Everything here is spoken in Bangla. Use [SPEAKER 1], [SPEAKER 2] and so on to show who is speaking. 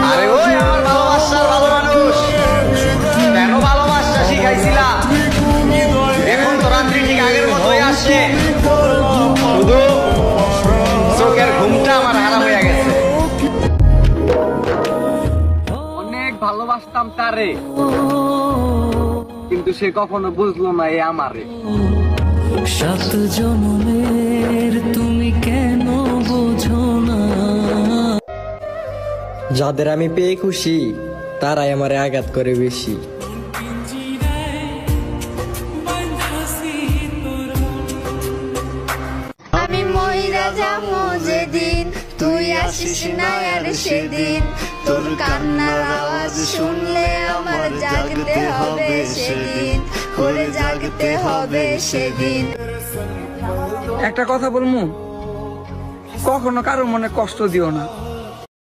[SPEAKER 1] আরে ওই আমার ভালোবাসার ভালো মানুষ, কেন ভালোবাসা শিখাইছিলা? এখন তো রাত্রি ঠিক আগের মতোই আসে, শুধু চোখের ঘুমটা আমার হারা হয়ে গেছে। অনেক ভালোবাসতাম তারে, কিন্তু সে কখনো বুঝলো না এ আমারে।
[SPEAKER 2] 7 জন্মের তুমি কেন বোঝো না?
[SPEAKER 3] যাদের আমি পেয়ে খুশি তারাই আমারে আঘাত করে বেশি।
[SPEAKER 4] আমি মইরা যাবো যেদিন তুই আসিস না আর সেদিন, তোর কান্নার আওয়াজ শুনলে আমার জাগতে হবে সেদিন, করে জাগতে হবে সেদিন।
[SPEAKER 5] একটা কথা বলমু, কখনো কারো মনে কষ্ট দিও না।